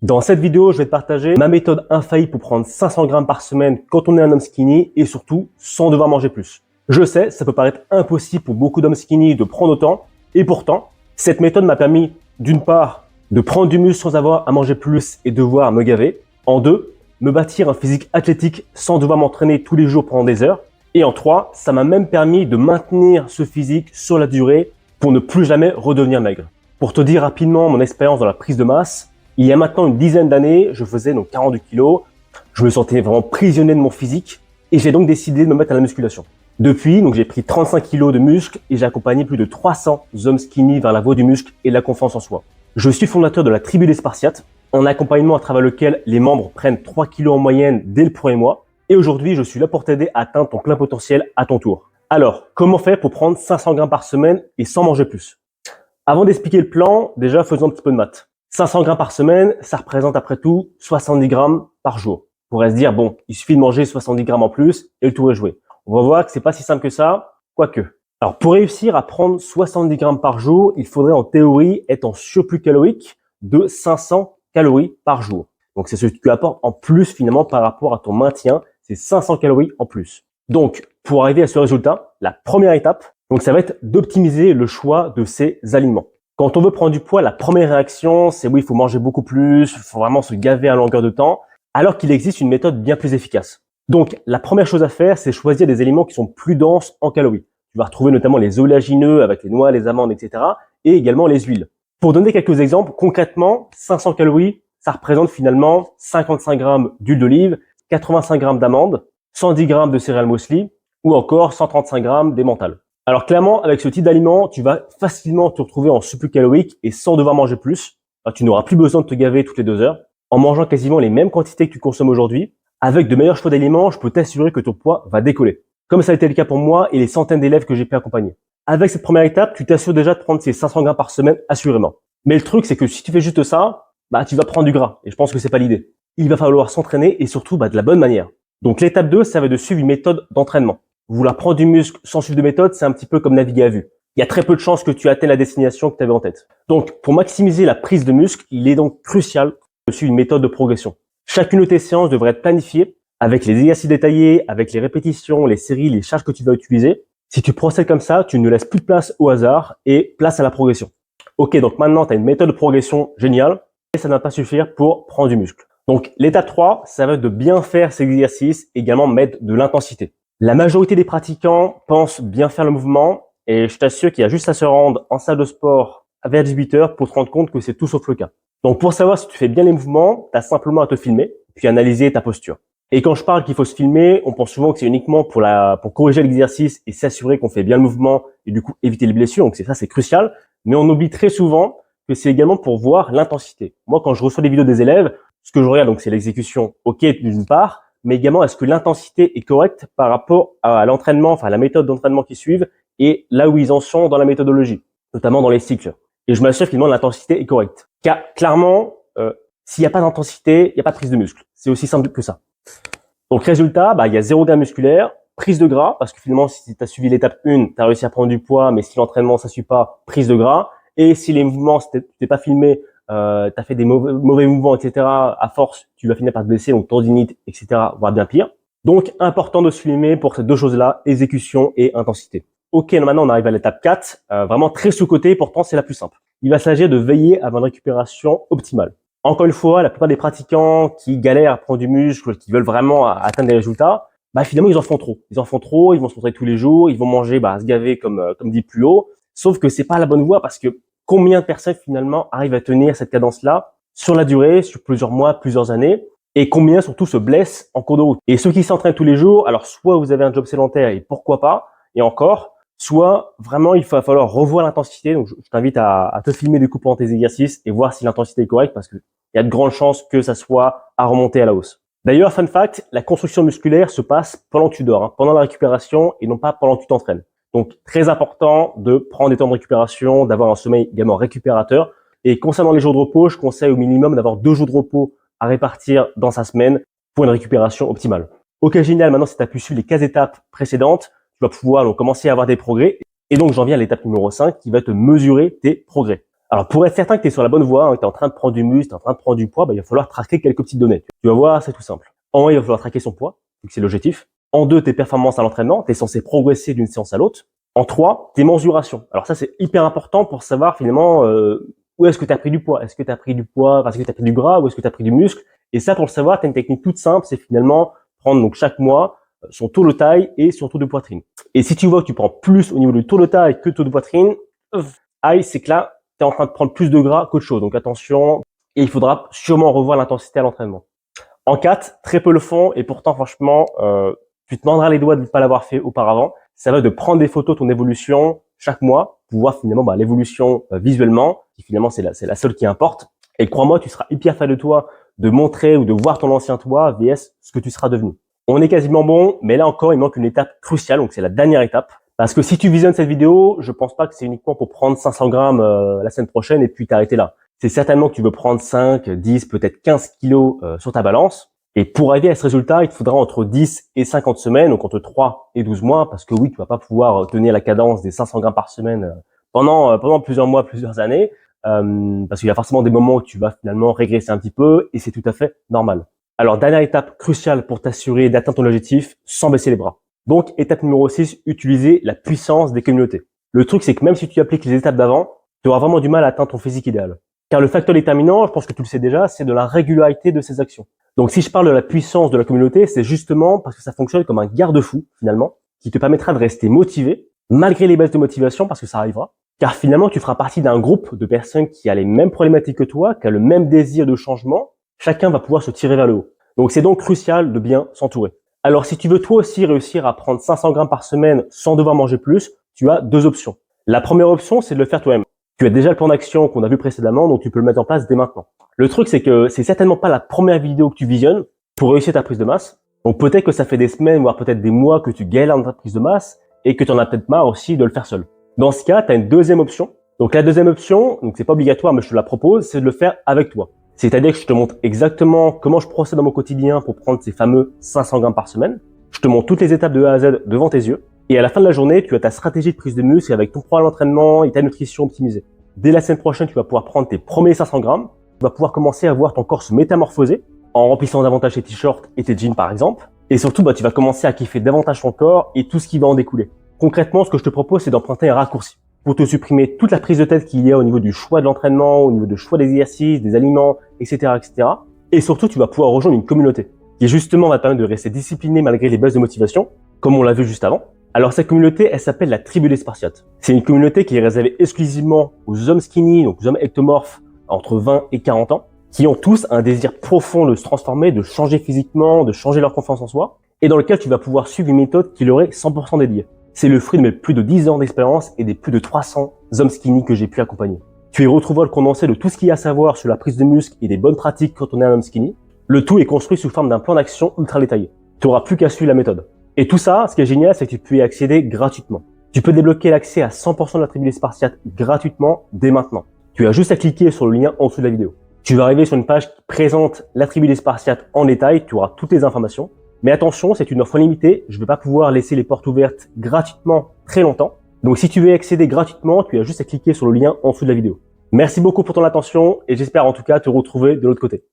Dans cette vidéo, je vais te partager ma méthode infaillible pour prendre 500 grammes par semaine quand on est un homme skinny et surtout sans devoir manger plus. Je sais, ça peut paraître impossible pour beaucoup d'hommes skinny de prendre autant et pourtant, cette méthode m'a permis d'une part de prendre du muscle sans avoir à manger plus et devoir me gaver. En deux, me bâtir un physique athlétique sans devoir m'entraîner tous les jours pendant des heures. Et en trois, ça m'a même permis de maintenir ce physique sur la durée pour ne plus jamais redevenir maigre. Pour te dire rapidement mon expérience dans la prise de masse, il y a maintenant une dizaine d'années, je faisais donc 42 kilos, je me sentais vraiment prisonnier de mon physique et j'ai donc décidé de me mettre à la musculation. Depuis, donc j'ai pris 35 kilos de muscle et j'ai accompagné plus de 300 hommes skinny vers la voie du muscle et de la confiance en soi. Je suis fondateur de la Tribu des Spartiates, un accompagnement à travers lequel les membres prennent 3 kilos en moyenne dès le premier mois. Et aujourd'hui, je suis là pour t'aider à atteindre ton plein potentiel à ton tour. Alors, comment faire pour prendre 500 grammes par semaine et sans manger plus? Avant d'expliquer le plan, déjà faisons un petit peu de maths. 500 grammes par semaine, ça représente après tout 70 grammes par jour. On pourrait se dire, bon, il suffit de manger 70 grammes en plus et le tour est joué. On va voir que c'est pas si simple que ça, quoique. Alors, pour réussir à prendre 70 grammes par jour, il faudrait en théorie être en surplus calorique de 500 calories par jour. Donc, c'est ce que tu apportes en plus finalement par rapport à ton maintien, c'est 500 calories en plus. Donc, pour arriver à ce résultat, la première étape, donc ça va être d'optimiser le choix de ces aliments. Quand on veut prendre du poids, la première réaction, c'est oui, il faut manger beaucoup plus, il faut vraiment se gaver à longueur de temps, alors qu'il existe une méthode bien plus efficace. Donc, la première chose à faire, c'est choisir des aliments qui sont plus denses en calories. Tu vas retrouver notamment les oléagineux avec les noix, les amandes, etc. et également les huiles. Pour donner quelques exemples, concrètement, 500 calories, ça représente finalement 55 grammes d'huile d'olive, 85 grammes d'amandes, 110 grammes de céréales muesli ou encore 135 grammes d'emmental. Alors clairement, avec ce type d'aliment, tu vas facilement te retrouver en surplus calorique et sans devoir manger plus. Alors, tu n'auras plus besoin de te gaver toutes les 2 heures. En mangeant quasiment les mêmes quantités que tu consommes aujourd'hui, avec de meilleurs choix d'aliments, je peux t'assurer que ton poids va décoller. Comme ça a été le cas pour moi et les centaines d'élèves que j'ai pu accompagner. Avec cette première étape, tu t'assures déjà de prendre ces 500 grammes par semaine assurément. Mais le truc, c'est que si tu fais juste ça, tu vas prendre du gras. Et je pense que c'est pas l'idée. Il va falloir s'entraîner et surtout de la bonne manière. Donc l'étape 2, ça va être de suivre une méthode d'entraînement. Vouloir prendre du muscle sans suivre de méthode, c'est un petit peu comme naviguer à vue. Il y a très peu de chances que tu atteignes la destination que tu avais en tête. Donc, pour maximiser la prise de muscle, il est donc crucial de suivre une méthode de progression. Chacune de tes séances devrait être planifiée avec les exercices détaillés, avec les répétitions, les séries, les charges que tu vas utiliser. Si tu procèdes comme ça, tu ne laisses plus de place au hasard et place à la progression. Ok, donc maintenant, tu as une méthode de progression géniale et ça ne va pas suffire pour prendre du muscle. Donc, l'étape 3, ça va être de bien faire ces exercices, également mettre de l'intensité. La majorité des pratiquants pensent bien faire le mouvement et je t'assure qu'il y a juste à se rendre en salle de sport vers 18 heures pour te rendre compte que c'est tout sauf le cas. Donc pour savoir si tu fais bien les mouvements, tu as simplement à te filmer puis analyser ta posture. Et quand je parle qu'il faut se filmer, on pense souvent que c'est uniquement pour corriger l'exercice et s'assurer qu'on fait bien le mouvement et du coup éviter les blessures. Donc c'est crucial. Mais on oublie très souvent que c'est également pour voir l'intensité. Moi, quand je reçois des vidéos des élèves, ce que je regarde donc c'est l'exécution, ok d'une part, mais également est-ce que l'intensité est correcte par rapport à l'entraînement, enfin à la méthode d'entraînement qu'ils suivent et là où ils en sont dans la méthodologie, notamment dans les cycles. Et je m'assure finalement l'intensité est correcte. Car clairement, s'il n'y a pas d'intensité, il n'y a pas de prise de muscle. C'est aussi simple que ça. Donc résultat, il y a 0 gain musculaire, prise de gras, parce que finalement si tu as suivi l'étape 1, tu as réussi à prendre du poids, mais si l'entraînement ça suit pas, prise de gras. Et si les mouvements, si tu t'es pas filmé, tu as fait des mauvais mouvements, etc. À force, tu vas finir par te blesser, donc tendinite, etc. voire bien pire. Donc, important de se filmer pour ces deux choses-là, exécution et intensité. Ok, maintenant on arrive à l'étape 4, vraiment très sous-cotée, pourtant c'est la plus simple. Il va s'agir de veiller à une récupération optimale. Encore une fois, la plupart des pratiquants qui galèrent à prendre du muscle, qui veulent vraiment atteindre des résultats, finalement ils en font trop. Ils en font trop, ils vont se montrer tous les jours, ils vont manger, se gaver comme dit plus haut. Sauf que c'est pas la bonne voie parce que combien de personnes finalement arrivent à tenir cette cadence-là sur la durée, sur plusieurs mois, plusieurs années, et combien surtout se blessent en cours de route. Et ceux qui s'entraînent tous les jours, alors soit vous avez un job sédentaire et pourquoi pas, et encore, soit vraiment il va falloir revoir l'intensité. Donc je t'invite à te filmer du coup pendant tes exercices et voir si l'intensité est correcte parce que il y a de grandes chances que ça soit à remonter à la hausse. D'ailleurs, fun fact, la construction musculaire se passe pendant que tu dors, pendant la récupération et non pas pendant que tu t'entraînes. Donc, très important de prendre des temps de récupération, d'avoir un sommeil également récupérateur. Et concernant les jours de repos, je conseille au minimum d'avoir 2 jours de repos à répartir dans sa semaine pour une récupération optimale. Ok, génial. Maintenant, si tu as pu suivre les 15 étapes précédentes, tu vas pouvoir donc commencer à avoir des progrès. Et donc, j'en viens à l'étape numéro 5 qui va te mesurer tes progrès. Alors, pour être certain que tu es sur la bonne voie, que tu es en train de prendre du muscle, tu es en train de prendre du poids, il va falloir traquer quelques petites données. Tu vas voir, c'est tout simple. En 1, il va falloir traquer son poids, donc c'est l'objectif. En 2, tes performances à l'entraînement, tu es censé progresser d'une séance à l'autre. En 3, tes mensurations. Alors ça, c'est hyper important pour savoir finalement où est-ce que tu as pris du poids. Est-ce que tu as pris du poids parce que tu as pris du gras ou est-ce que tu as pris du muscle? Et ça, pour le savoir, tu as une technique toute simple, c'est finalement prendre donc chaque mois son taux de taille et son taux de poitrine. Et si tu vois que tu prends plus au niveau du taux de taille que taux de poitrine, c'est que là, tu es en train de prendre plus de gras qu'autre chose. Donc attention, et il faudra sûrement revoir l'intensité à l'entraînement. En 4, très peu le font et pourtant franchement, tu te mordras les doigts de ne pas l'avoir fait auparavant. Ça va de prendre des photos de ton évolution chaque mois pour voir finalement l'évolution visuellement, qui finalement c'est la seule qui importe. Et crois-moi, tu seras hyper fier de toi de montrer ou de voir ton ancien toi vs ce que tu seras devenu. On est quasiment bon, mais là encore, il manque une étape cruciale, donc c'est la dernière étape. Parce que si tu visionnes cette vidéo, je pense pas que c'est uniquement pour prendre 500 grammes la semaine prochaine et puis t'arrêter là. C'est certainement que tu veux prendre 5, 10, peut-être 15 kilos sur ta balance. Et pour arriver à ce résultat, il te faudra entre 10 et 50 semaines, donc entre 3 et 12 mois, parce que oui, tu vas pas pouvoir tenir la cadence des 500 grammes par semaine pendant plusieurs mois, plusieurs années, parce qu'il y a forcément des moments où tu vas finalement régresser un petit peu, et c'est tout à fait normal. Alors, dernière étape cruciale pour t'assurer d'atteindre ton objectif sans baisser les bras. Donc, étape numéro 6, utiliser la puissance des communautés. Le truc, c'est que même si tu appliques les étapes d'avant, tu auras vraiment du mal à atteindre ton physique idéal. Car le facteur déterminant, je pense que tu le sais déjà, c'est de la régularité de ces actions. Donc si je parle de la puissance de la communauté, c'est justement parce que ça fonctionne comme un garde-fou, finalement, qui te permettra de rester motivé, malgré les baisses de motivation, parce que ça arrivera. Car finalement, tu feras partie d'un groupe de personnes qui a les mêmes problématiques que toi, qui a le même désir de changement. Chacun va pouvoir se tirer vers le haut. Donc c'est donc crucial de bien s'entourer. Alors si tu veux toi aussi réussir à prendre 500 grammes par semaine sans devoir manger plus, tu as 2 options. La première option, c'est de le faire toi-même. Tu as déjà le plan d'action qu'on a vu précédemment, donc tu peux le mettre en place dès maintenant. Le truc, c'est que c'est certainement pas la première vidéo que tu visionnes pour réussir ta prise de masse. Donc peut-être que ça fait des semaines, voire peut-être des mois que tu galères dans ta prise de masse et que tu en as peut-être marre aussi de le faire seul. Dans ce cas, tu as une deuxième option. Donc la deuxième option, donc c'est pas obligatoire, mais je te la propose, c'est de le faire avec toi. C'est-à-dire que je te montre exactement comment je procède dans mon quotidien pour prendre ces fameux 500 grammes par semaine. Je te montre toutes les étapes de A à Z devant tes yeux. Et à la fin de la journée, tu as ta stratégie de prise de muscle avec ton programme d'entraînement et ta nutrition optimisée. Dès la semaine prochaine, tu vas pouvoir prendre tes premiers 500 grammes. Tu vas pouvoir commencer à voir ton corps se métamorphoser en remplissant davantage tes t-shirts et tes jeans par exemple. Et surtout, tu vas commencer à kiffer davantage ton corps et tout ce qui va en découler. Concrètement, ce que je te propose, c'est d'emprunter un raccourci pour te supprimer toute la prise de tête qu'il y a au niveau du choix de l'entraînement, au niveau du choix des exercices, des aliments, etc., etc. Et surtout, tu vas pouvoir rejoindre une communauté qui justement va te permettre de rester discipliné malgré les baisses de motivation, comme on l'a vu juste avant. Alors cette communauté, elle s'appelle la tribu des Spartiates. C'est une communauté qui est réservée exclusivement aux hommes skinny, donc aux hommes ectomorphes entre 20 et 40 ans, qui ont tous un désir profond de se transformer, de changer physiquement, de changer leur confiance en soi, et dans lequel tu vas pouvoir suivre une méthode qui leur est 100% dédiée. C'est le fruit de mes plus de 10 ans d'expérience et des plus de 300 hommes skinny que j'ai pu accompagner. Tu y retrouveras le condensé de tout ce qu'il y a à savoir sur la prise de muscle et des bonnes pratiques quand on est un homme skinny. Le tout est construit sous forme d'un plan d'action ultra détaillé. Tu n'auras plus qu'à suivre la méthode. Et tout ça, ce qui est génial, c'est que tu peux y accéder gratuitement. Tu peux débloquer l'accès à 100% de la tribu des Spartiates gratuitement dès maintenant. Tu as juste à cliquer sur le lien en dessous de la vidéo. Tu vas arriver sur une page qui présente la tribu des Spartiates en détail, tu auras toutes les informations. Mais attention, c'est une offre limitée, je ne vais pas pouvoir laisser les portes ouvertes gratuitement très longtemps. Donc si tu veux y accéder gratuitement, tu as juste à cliquer sur le lien en dessous de la vidéo. Merci beaucoup pour ton attention et j'espère en tout cas te retrouver de l'autre côté.